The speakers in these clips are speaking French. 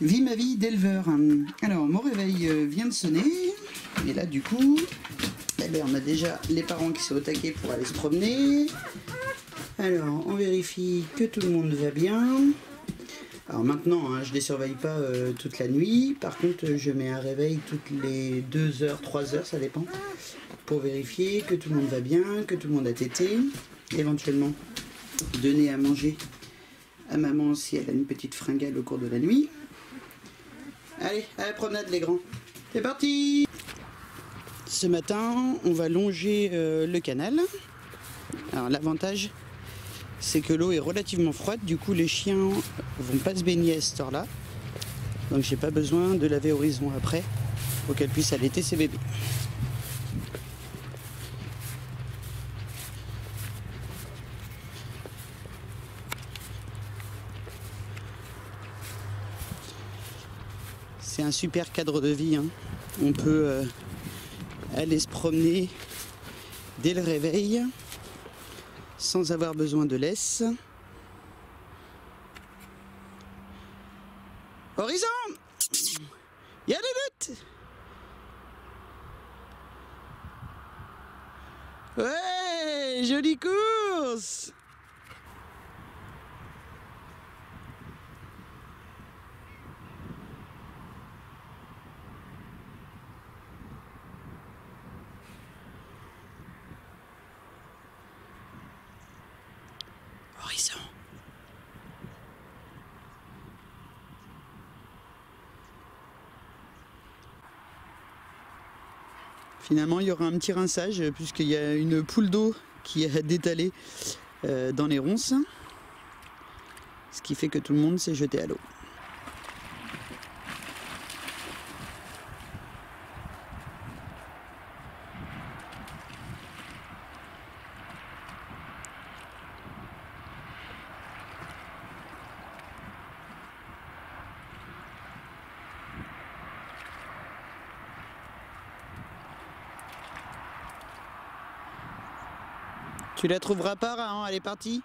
Vie ma vie d'éleveur. Alors, mon réveil vient de sonner. Et là, du coup, eh bien, on a déjà les parents qui sont au taquet pour aller se promener. Alors, on vérifie que tout le monde va bien. Alors maintenant, je ne les surveille pas toute la nuit. Par contre, je mets un réveil toutes les 2 heures, 3 heures, ça dépend. Pour vérifier que tout le monde va bien, que tout le monde a tété. Éventuellement, donner à manger à maman si elle a une petite fringale au cours de la nuit. Allez, à la promenade les grands. C'est parti! Ce matin, on va longer le canal. Alors l'avantage, c'est que l'eau est relativement froide, du coup les chiens vont pas se baigner à cette heure-là. Donc j'ai pas besoin de laver Horizon après pour qu'elle puisse allaiter ses bébés. C'est un super cadre de vie, hein. On peut aller se promener dès le réveil sans avoir besoin de laisse. Horizon! Il y a des luttes! Ouais, jolie course! Horizon. Finalement, il y aura un petit rinçage puisqu'il y a une poule d'eau qui a détalé dans les ronces. Ce qui fait que tout le monde s'est jeté à l'eau. Tu la trouveras pas, Rahan, elle est partie.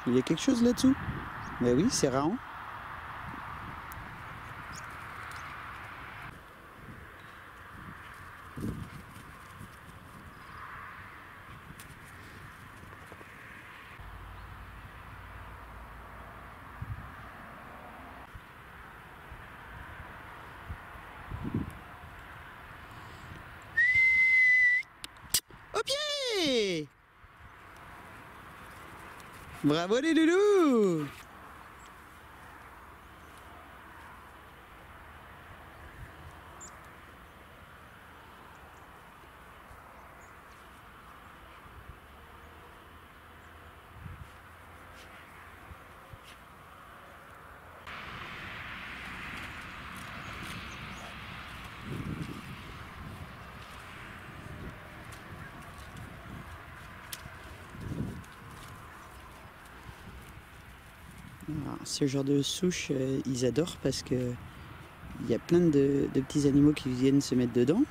Il y a quelque chose là-dessous? Ben oui, c'est Rahan. Au pied! Bravo les loulous! Alors, ce genre de souche, ils adorent parce que il y a plein de petits animaux qui viennent se mettre dedans.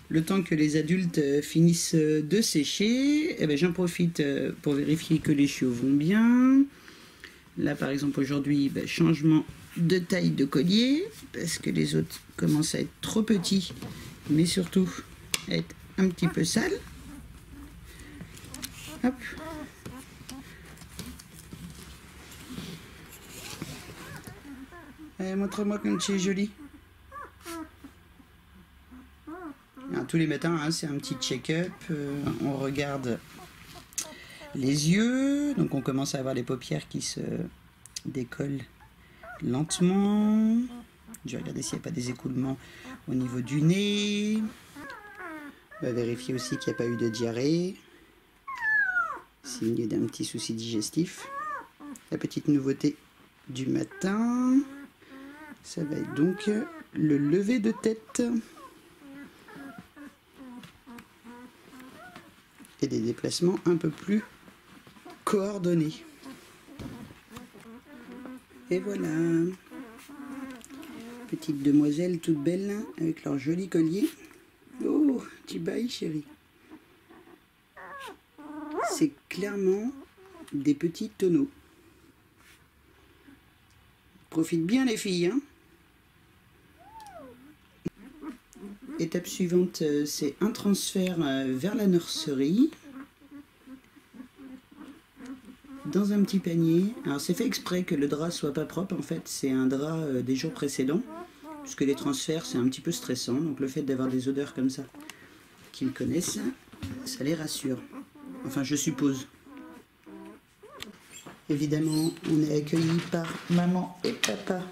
Le temps que les adultes finissent de sécher, eh ben, j'en profite pour vérifier que les chiots vont bien. Là par exemple aujourd'hui, ben, changement de taille de collier parce que les autres commencent à être trop petits, mais surtout à être un petit peu sales. Hop. Allez, montre-moi comme tu es jolie. Alors, tous les matins, c'est un petit check-up. On regarde les yeux. Donc on commence à avoir les paupières qui se décollent lentement. Je vais regarder s'il n'y a pas des écoulements au niveau du nez. On va vérifier aussi qu'il n'y a pas eu de diarrhée. Signe d'un petit souci digestif. La petite nouveauté du matin, ça va être donc le lever de tête. Et des déplacements un peu plus coordonnés. Et voilà. petites demoiselles toutes belles avec leur joli collier. Oh, tu bailles chérie. C'est clairement des petits tonneaux. Profite bien les filles, hein. Étape suivante, c'est un transfert vers la nurserie. Dans un petit panier. Alors c'est fait exprès que le drap soit pas propre, en fait c'est un drap des jours précédents, puisque les transferts c'est un petit peu stressant, donc le fait d'avoir des odeurs comme ça qu'ils connaissent, ça les rassure. Enfin je suppose. Évidemment on est accueillis par maman et papa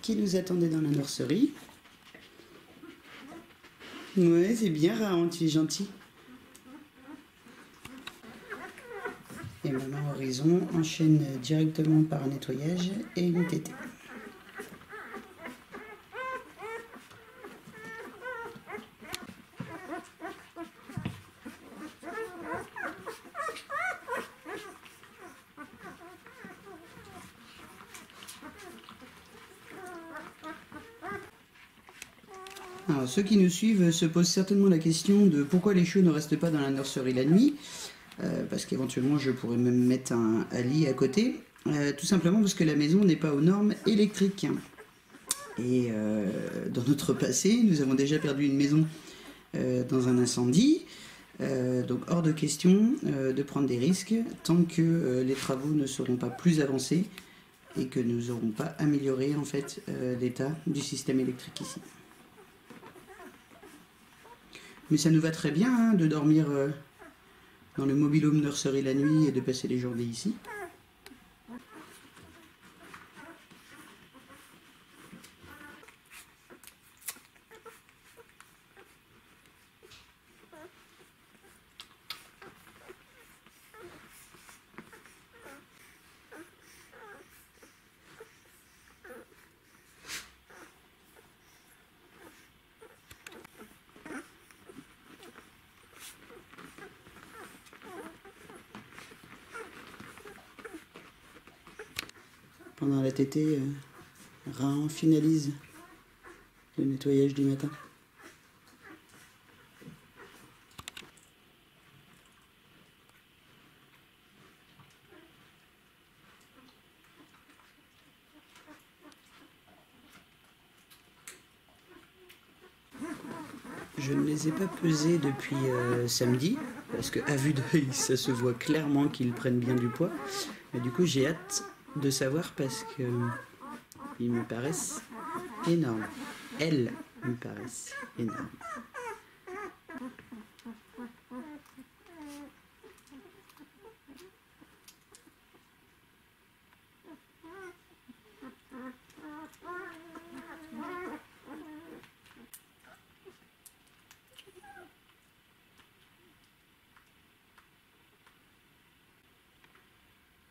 qui nous attendaient dans la nurserie. Ouais, c'est bien rare, tu es gentil. Et maman Horizon enchaîne directement par un nettoyage et une tétée. Alors, ceux qui nous suivent se posent certainement la question de pourquoi les chiots ne restent pas dans la nurserie la nuit. Parce qu'éventuellement je pourrais même mettre un lit à côté. Tout simplement parce que la maison n'est pas aux normes électriques. Et dans notre passé, nous avons déjà perdu une maison dans un incendie. Donc hors de question de prendre des risques tant que les travaux ne seront pas plus avancés et que nous n'aurons pas amélioré en fait l'état du système électrique ici. Mais ça nous va très bien hein, de dormir dans le mobile home nursery la nuit et de passer les journées ici. Pendant la tétée, Rahan finalise le nettoyage du matin. Je ne les ai pas pesés depuis samedi, parce qu'à vue d'œil, ça se voit clairement qu'ils prennent bien du poids. Mais du coup, j'ai hâte de savoir parce que ils me paraissent énormes. Elles me paraissent énormes.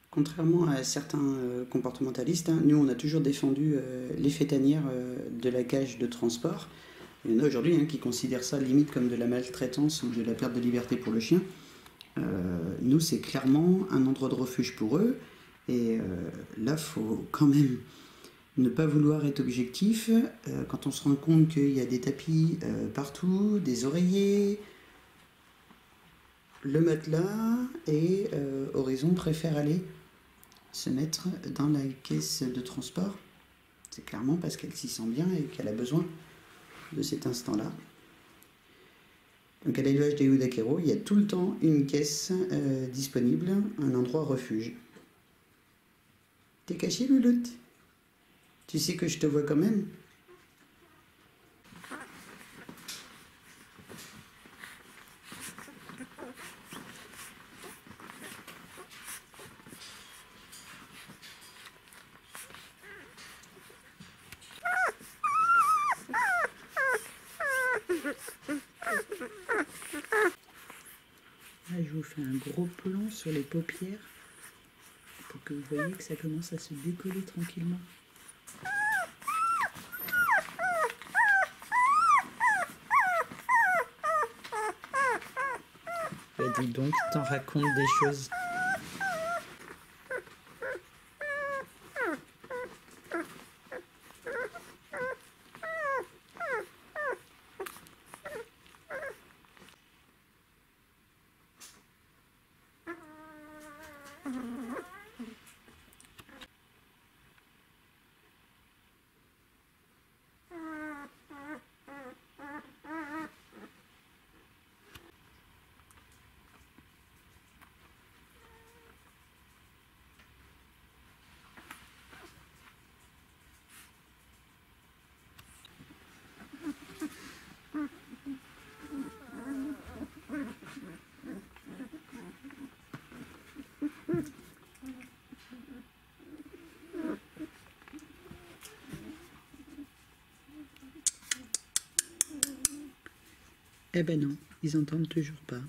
Contrairement à certains comportementalistes, hein, nous on a toujours défendu l'effet tanière de la cage de transport. Il y en a aujourd'hui hein, qui considèrent ça limite comme de la maltraitance ou de la perte de liberté pour le chien. Nous c'est clairement un endroit de refuge pour eux. Et là il faut quand même ne pas vouloir être objectif. Quand on se rend compte qu'il y a des tapis partout, des oreillers, le matelas, et Horizon préfère aller se mettre dans la caisse de transport. C'est clairement parce qu'elle s'y sent bien et qu'elle a besoin de cet instant-là. Donc à l'élevage des Udakero, il y a tout le temps une caisse disponible, un endroit refuge. T'es caché, Louloute? Tu sais que je te vois quand même? Là, je vous fais un gros plan sur les paupières pour que vous voyez que ça commence à se décoller tranquillement. Bah dis donc, t'en racontes des choses. Eh ben non, ils entendent toujours pas.